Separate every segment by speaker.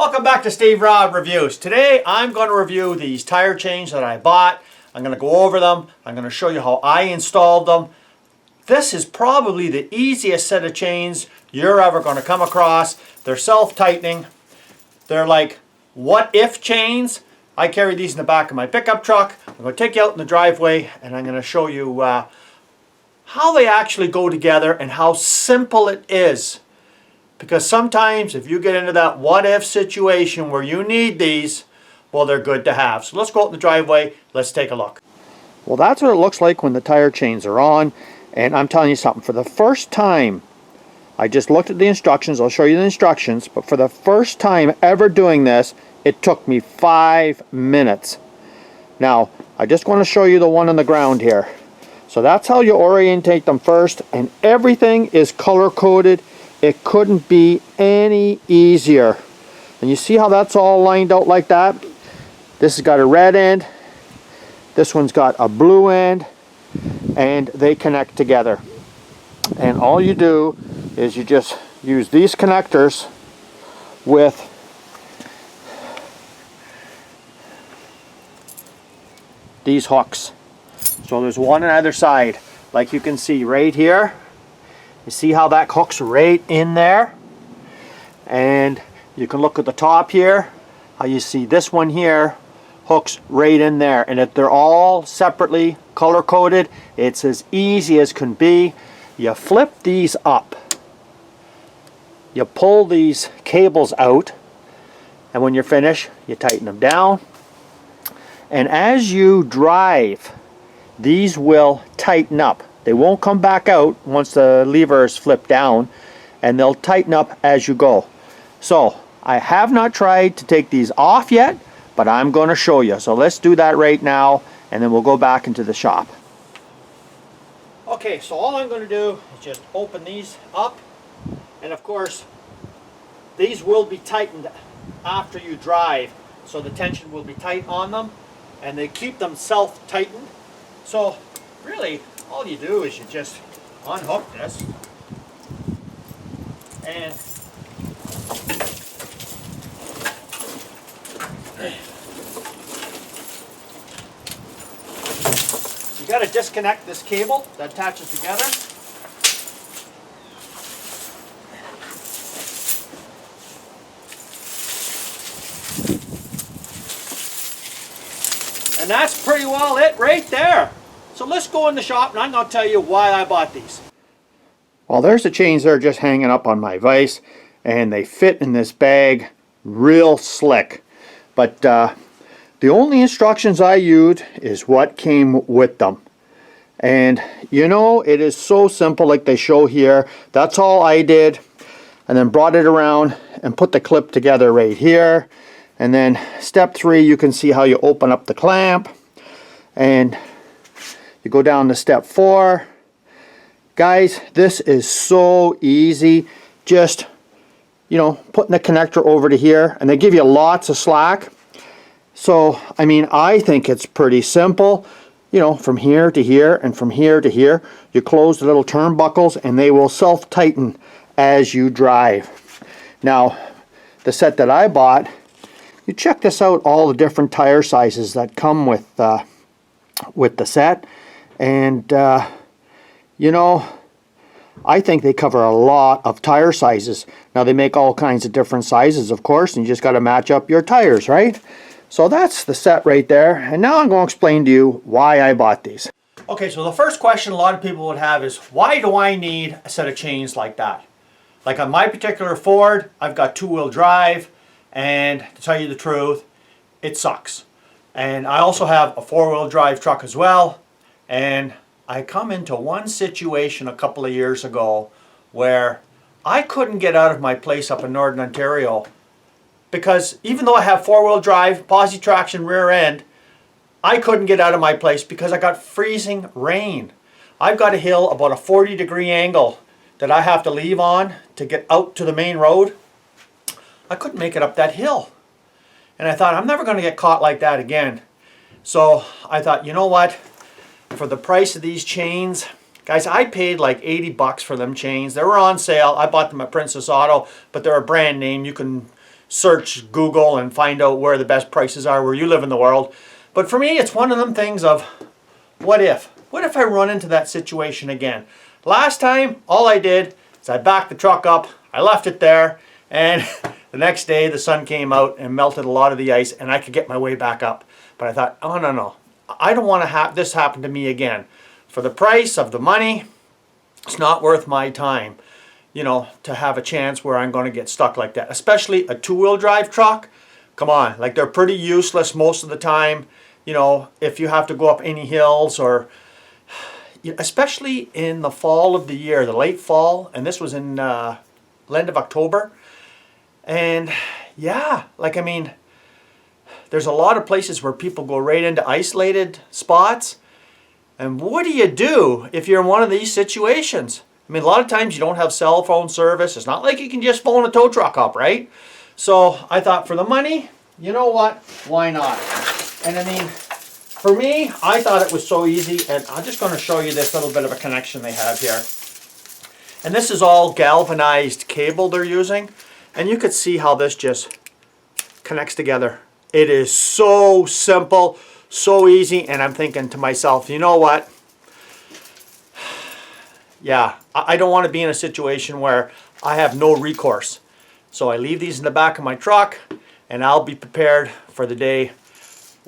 Speaker 1: Welcome back to Steve Robb Reviews. Today I'm going to review these tire chains that I bought. I'm going to go over them. I'm going to show you how I installed them. This is probably the easiest set of chains you're ever going to come across. They're self-tightening. They're like what-if chains. I carry these in the back of my pickup truck. I'm going to take you out in the driveway and I'm going to show you how they actually go together and how simple it is. Because sometimes if you get into that what-if situation where you need these, well, they're good to have. So let's go out in the driveway. Let's take a look. Well, that's what it looks like when the tire chains are on. And I'm telling you something. For the first time, I just looked at the instructions. I'll show you the instructions. But for the first time ever doing this, it took me 5 minutes. Now, I just want to show you the one on the ground here. So that's how you orientate them first. And everything is color-coded. It couldn't be any easier. And you see how that's all lined out like that? This has got a red end. This one's got a blue end. And they connect together. And all you do is you just use these connectors with these hooks. So there's one on either side. Like you can see right here. You see how that hooks right in there? And you can look at the top here, how you see this one here hooks right in there. And if they're all separately color coded, it's as easy as can be. You flip these up. You pull these cables out, and when you're finished, you tighten them down. And as you drive, these will tighten up. They won't come back out once the lever is flipped down, and they'll tighten up as you go. So I have not tried to take these off yet, but I'm going to show you. So let's do that right now, and then we'll go back into the shop. Okay, so all I'm going to do is just open these up, and of course these will be tightened after you drive, so the tension will be tight on them, and they keep them self-tightened. So really all you do is you just unhook this and you got to disconnect this cable that attaches together. And that's pretty well it right there. So let's go in the shop and I'm going to tell you why I bought these. Well, there's the chains there just hanging up on my vise, and they fit in this bag real slick. But the only instructions I used is what came with them. And you know, it is so simple like they show here. That's all I did, and then brought it around and put the clip together right here. And then step 3, you can see how you open up the clamp, and you go down to step 4. Guys, this is so easy. Just, you know, putting the connector over to here, and they give you lots of slack. So, I mean, I think it's pretty simple. You know, from here to here and from here to here, you close the little turnbuckles and they will self-tighten as you drive. Now, the set that I bought, you check this out, all the different tire sizes that come with the set. And you know, I think they cover a lot of tire sizes. Now they make all kinds of different sizes, of course, and you just got to match up your tires, right? So that's the set right there. And now I'm going to explain to you why I bought these. Okay, so the first question a lot of people would have is, why do I need a set of chains like that? Like on my particular Ford, I've got 2-wheel drive, and to tell you the truth, it sucks. And I also have a 4-wheel drive truck as well. And I come into one situation a couple of years ago where I couldn't get out of my place up in Northern Ontario because even though I have 4-wheel drive, posi traction rear end, I couldn't get out of my place because I got freezing rain. I've got a hill about a 40-degree angle that I have to leave on to get out to the main road. I couldn't make it up that hill. And I thought, I'm never going to get caught like that again. So I thought, you know what? For the price of these chains, guys, I paid like 80 bucks for them chains. They were on sale. I bought them at Princess Auto, but they're a brand name. You can search Google and find out where the best prices are where you live in the world. But for me, it's one of them things of, what if? What if I run into that situation again? Last time, all I did is I backed the truck up, I left it there, and the next day the sun came out and melted a lot of the ice and I could get my way back up. But I thought, oh no, I don't want to have this happen to me again. For the price of the money, it's not worth my time, you know, to have a chance where I'm going to get stuck like that. Especially a two-wheel drive truck. Come on, like they're pretty useless most of the time, you know, if you have to go up any hills, or especially in the fall of the year, the late fall, and this was in the end of October. And yeah, like, I mean, there's a lot of places where people go right into isolated spots. And what do you do if you're in one of these situations? I mean, a lot of times you don't have cell phone service. It's not like you can just phone a tow truck up, right? So I thought, for the money, you know what? Why not? And I mean, for me, I thought it was so easy. And I'm just going to show you this little bit of a connection they have here. And this is all galvanized cable they're using. And you could see how this just connects together. It is so simple, so easy, and I'm thinking to myself, you know what? Yeah, I don't want to be in a situation where I have no recourse. So I leave these in the back of my truck, and I'll be prepared for the day.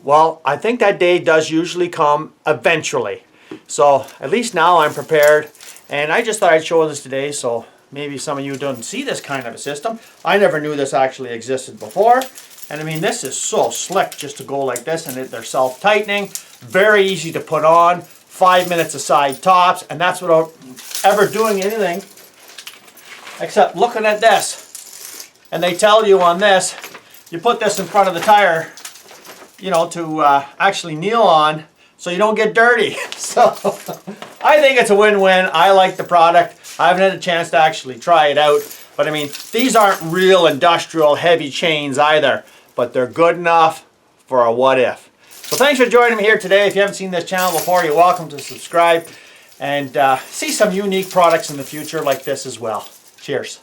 Speaker 1: Well, I think that day does usually come eventually. So at least now I'm prepared, and I just thought I'd show this today, so maybe some of you don't see this kind of a system. I never knew this actually existed before. And I mean, this is so slick just to go like this, and they're self-tightening, very easy to put on, 5 minutes of side tops, and that's without ever doing anything except looking at this. And they tell you on this, you put this in front of the tire, you know, to actually kneel on so you don't get dirty. So I think it's a win-win. I like the product. I haven't had a chance to actually try it out, but I mean, these aren't real industrial heavy chains either. But they're good enough for a what if. So thanks for joining me here today. If you haven't seen this channel before, you're welcome to subscribe and see some unique products in the future like this as well. Cheers.